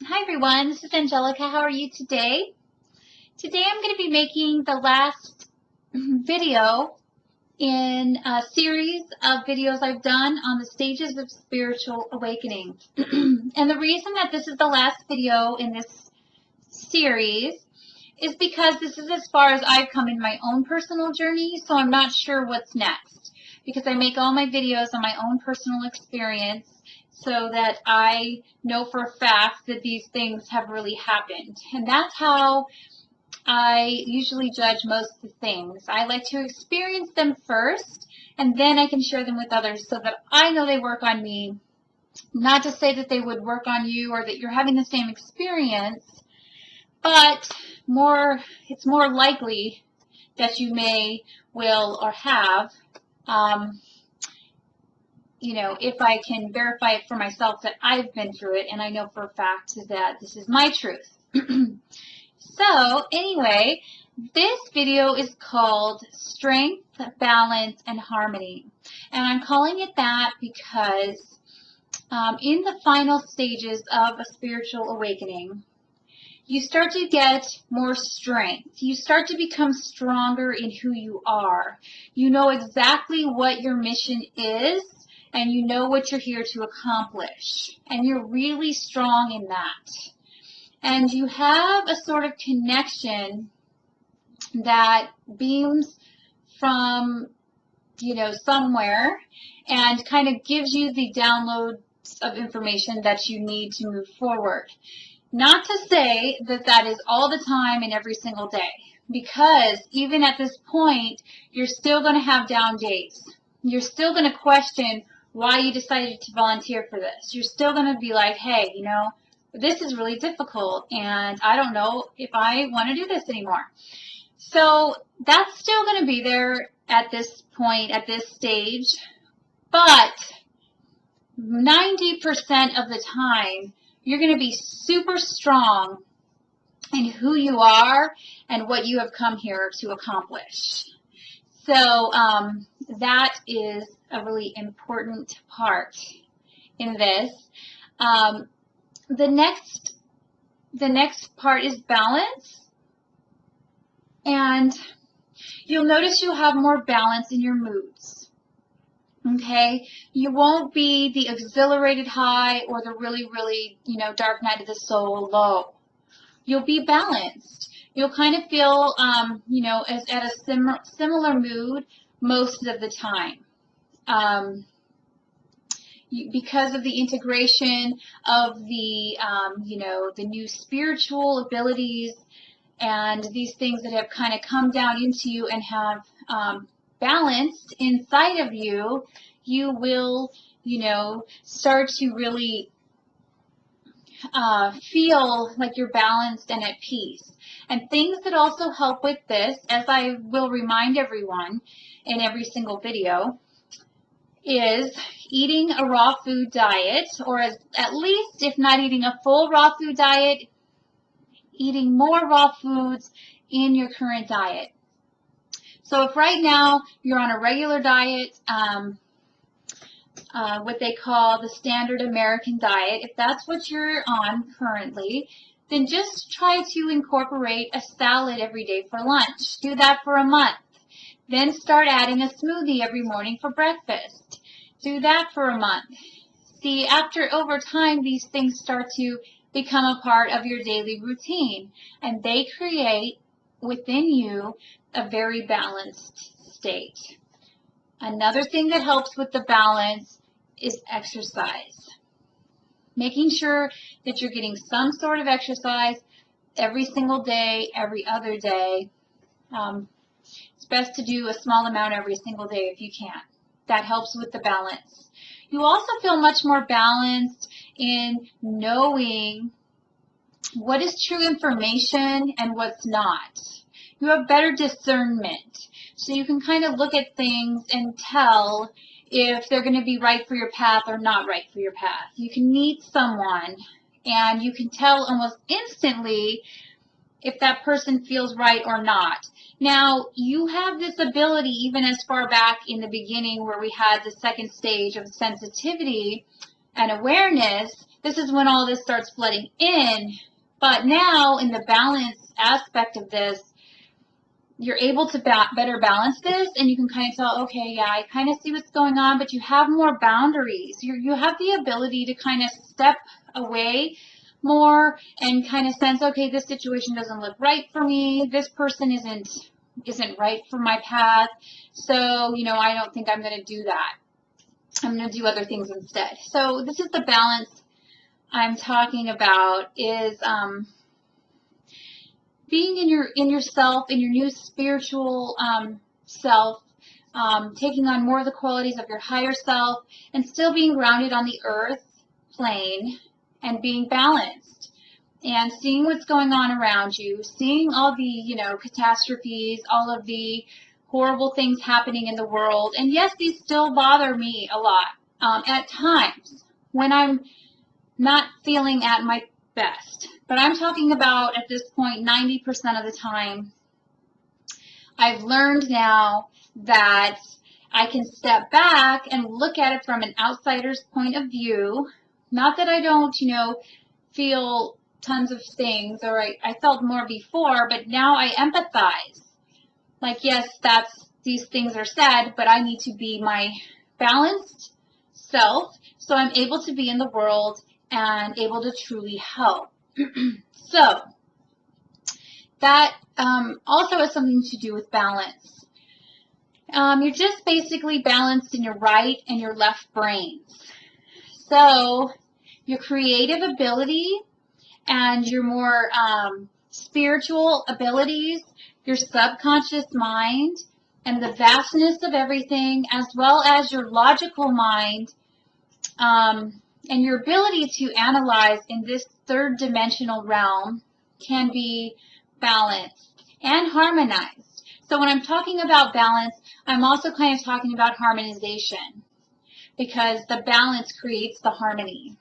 Hi everyone, this is Angelica. How are you today? Today I'm going to be making the last video in a series of videos I've done on the stages of spiritual awakening. And the reason that this is the last video in this series is because this is as far as I've come in my own personal journey, so I'm not sure what's next. Because I make all my videos on my own personal experience so that I know for a fact that these things have really happened. And that's how I usually judge most of the things. I like to experience them first, and then I can share them with others so that I know they work on me. Not to say that they would work on you or that you're having the same experience, but it's more likely that you may, will, or have, if I can verify it for myself that I've been through it and I know for a fact that this is my truth. So anyway, this video is called Strength, Balance, and Harmony. And I'm calling it that because in the final stages of a spiritual awakening, you start to get more strength. You start to become stronger in who you are. You know exactly what your mission is, and you know what you're here to accomplish. And you're really strong in that. And you have a sort of connection that beams from, somewhere and kind of gives you the downloads of information that you need to move forward. Not to say that that is all the time and every single day, because even at this point, you're still going to have down days. You're still going to question why you decided to volunteer for this. You're still going to be like, hey, this is really difficult, and I don't know if I want to do this anymore. So that's still going to be there at this point, at this stage, but 90% of the time, you're going to be super strong in who you are and what you have come here to accomplish. So that is a really important part in this. The next part is balance, and you'll notice you'll have more balance in your moods. Okay, you won't be the exhilarated high or the really, really, dark night of the soul low. You'll be balanced. You'll kind of feel, as at a similar mood most of the time. Because of the integration of the, the new spiritual abilities and these things that have kind of come down into you and have balanced inside of you, you will, start to really feel like you're balanced and at peace. And things that also help with this, as I will remind everyone in every single video, is eating a raw food diet, or at least, if not eating a full raw food diet, eating more raw foods in your current diet. So if right now you're on a regular diet, what they call the standard American diet, if that's what you're on currently, then just try to incorporate a salad every day for lunch. Do that for a month. Then start adding a smoothie every morning for breakfast. Do that for a month. See, over time, these things start to become a part of your daily routine, and they create within you a very balanced state. Another thing that helps with the balance is exercise. Making sure that you're getting some sort of exercise every single day, every other day. It's best to do a small amount every single day if you can. That helps with the balance. You also feel much more balanced in knowing what is true information and what's not. You have better discernment. So you can kind of look at things and tell if they're going to be right for your path or not right for your path. You can meet someone and you can tell almost instantly if that person feels right or not. Now, you have this ability even as far back in the beginning where we had the second stage of sensitivity and awareness this is when all this starts flooding in. But now in the balance aspect of this, you're able to better balance this, and you can kind of tell, okay, yeah, I kind of see what's going on, but you have more boundaries. You have the ability to kind of step away more and kind of sense, okay, this situation doesn't look right for me. This person isn't right for my path. So, you know, I don't think I'm going to do that. I'm going to do other things instead. So this is the balance I'm talking about, is being in yourself, in your new spiritual self, taking on more of the qualities of your higher self, and still being grounded on the earth plane and being balanced and seeing what's going on around you, seeing all the, you know, catastrophes, all of the horrible things happening in the world. And yes, these still bother me a lot at times when I'm not feeling at my best. But I'm talking about, at this point, 90% of the time, I've learned now that I can step back and look at it from an outsider's point of view. Not that I don't, you know, feel tons of things, or I felt more before, but now I empathize. Like, yes, these things are sad, but I need to be my balanced self, so I'm able to be in the world and able to truly help. So that also has something to do with balance. You're just basically balanced in your right and your left brains. So your creative ability and your more spiritual abilities, your subconscious mind, and the vastness of everything, as well as your logical mind, and your ability to analyze in this third dimensional realm can be balanced and harmonized. So when I'm talking about balance, I'm also kind of talking about harmonization, because the balance creates the harmony.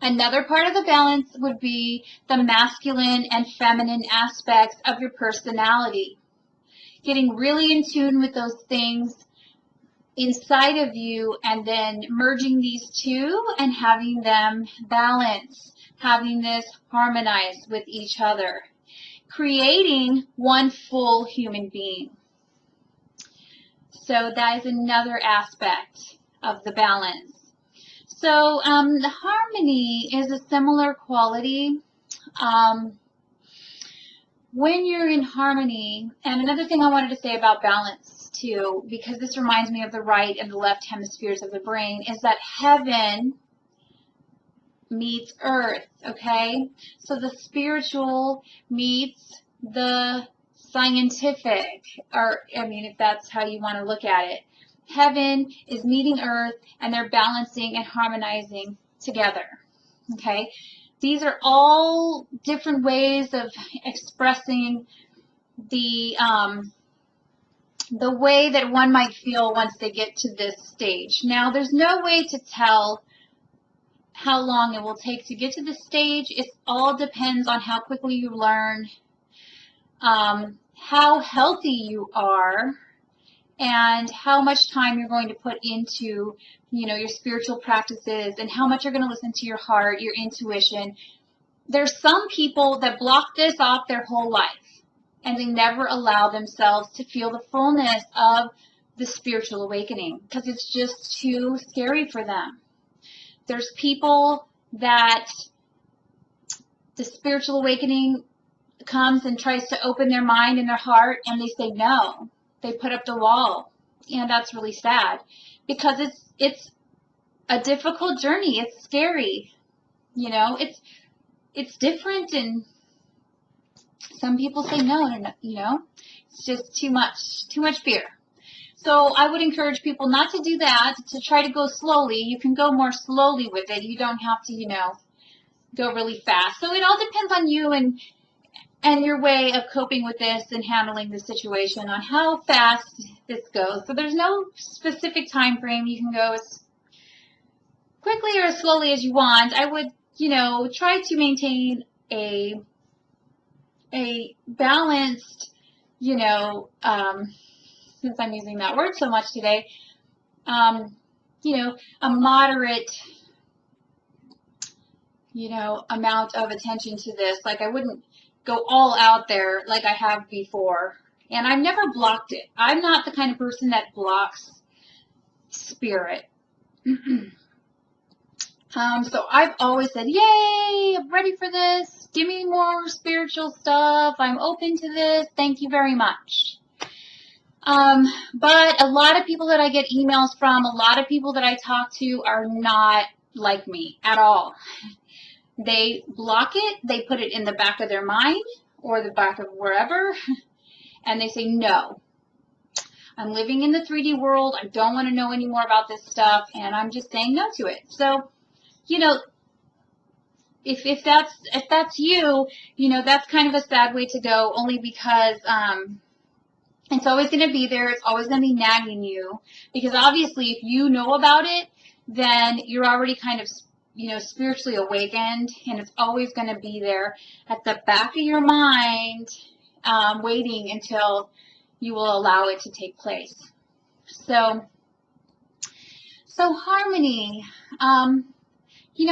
Another part of the balance would be the masculine and feminine aspects of your personality. Getting really in tune with those things inside of you, and then merging these two and having them balance, having this harmonize with each other, creating one full human being. So that is another aspect of the balance. So the harmony is a similar quality. When you're in harmony, and another thing I wanted to say about balance too, because this reminds me of the right and the left hemispheres of the brain, is that heaven meets earth, okay? So the spiritual meets the scientific, or I mean, if that's how you want to look at it. Heaven is meeting earth, and they're balancing and harmonizing together, okay? These are all different ways of expressing the way that one might feel once they get to this stage. Now, there's no way to tell how long it will take to get to this stage. It all depends on how quickly you learn, how healthy you are, and how much time you're going to put into, you know, your spiritual practices, and how much you're going to listen to your heart, your intuition. There's some people that block this off their whole life, and they never allow themselves to feel the fullness of the spiritual awakening because it's just too scary for them. There's people that the spiritual awakening comes and tries to open their mind and their heart, and they say no. They put up the wall, and that's really sad because it's a difficult journey. It's scary, you know. It's different, and some people say no, you know. It's just too much fear. So I would encourage people not to do that, to try to go slowly. You can go more slowly with it. You don't have to, you know, go really fast. So it all depends on you and your way of coping with this and handling the situation, on how fast this goes. So there's no specific time frame. You can go as quickly or as slowly as you want. I would, you know, try to maintain a balanced, you know, since I'm using that word so much today, you know, a moderate amount of attention to this. Like, I wouldn't go all out there like I have before. And I've never blocked it. I'm not the kind of person that blocks spirit. So I've always said, yay, I'm ready for this. Give me more spiritual stuff. I'm open to this. Thank you very much. But a lot of people that I get emails from, a lot of people that I talk to are not like me at all. They block it. They put it in the back of their mind or the back of wherever, and they say, no. I'm living in the 3D world. I don't want to know any more about this stuff, and I'm just saying no to it. So, if that's you, that's kind of a sad way to go, only because it's always going to be there. It's always going to be nagging you, because obviously if you know about it, then you're already kind of spiritually awakened, and it's always going to be there at the back of your mind, waiting until you will allow it to take place. So harmony.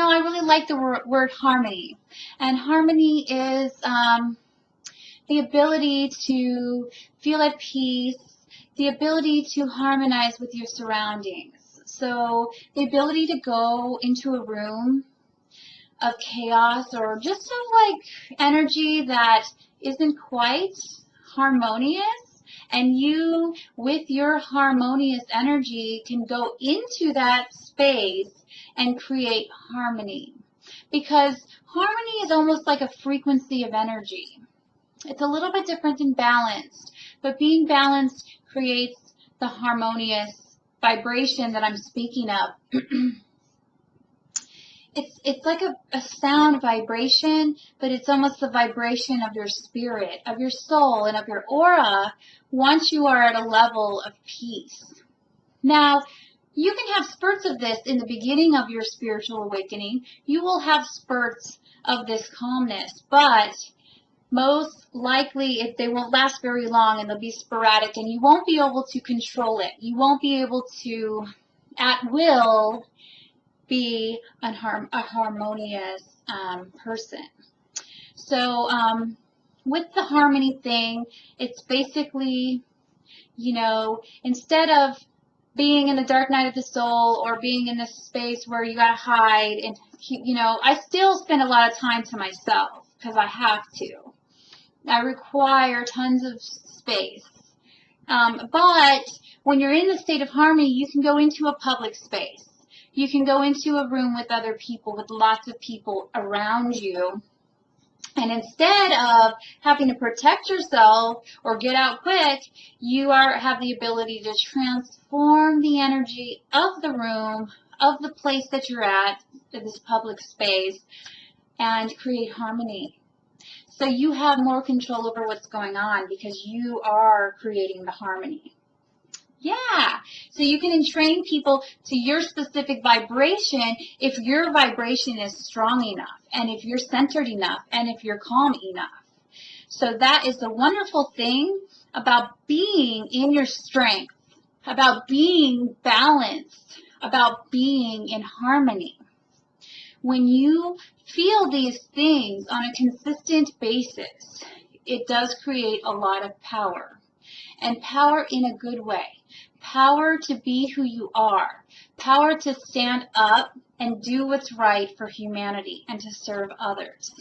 I really like the word harmony. And harmony is the ability to feel at peace, the ability to harmonize with your surroundings. So the ability to go into a room of chaos or just of like energy that isn't quite harmonious, and you, with your harmonious energy, can go into that space and create harmony. Because harmony is almost like a frequency of energy. It's a little bit different than balanced, but being balanced creates the harmonious vibration that I'm speaking of. It's like a sound vibration, but it's almost the vibration of your spirit, of your soul, and of your aura once you are at a level of peace. Now, you can have spurts of this in the beginning of your spiritual awakening. You will have spurts of this calmness, but most likely they won't last very long, and they'll be sporadic, and you won't be able to control it. You won't be able to, at will, be a harmonious person. So with the harmony thing, it's basically, instead of being in the dark night of the soul or being in this space where you gotta hide, and I still spend a lot of time to myself because I have to. I require tons of space. But when you're in the state of harmony, you can go into a public space. You can go into a room with other people, with lots of people around you. And instead of having to protect yourself or get out quick, you have the ability to transform the energy of the room, of the place that you're at, this public space, and create harmony. So you have more control over what's going on because you are creating the harmony. Yeah, so you can entrain people to your specific vibration if your vibration is strong enough, and if you're centered enough, and if you're calm enough. So that is the wonderful thing about being in your strength, about being balanced, about being in harmony. When you feel these things on a consistent basis, it does create a lot of power, and power in a good way. Power to be who you are. Power to stand up and do what's right for humanity and to serve others.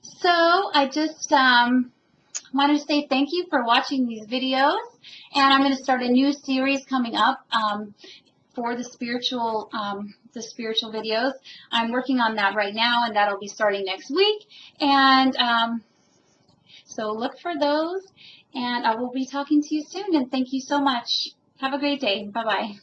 So I just wanted to say thank you for watching these videos. And I'm going to start a new series coming up for the spiritual videos. I'm working on that right now, and that'll be starting next week. And so look for those. And I will be talking to you soon, and thank you so much. Have a great day. Bye-bye.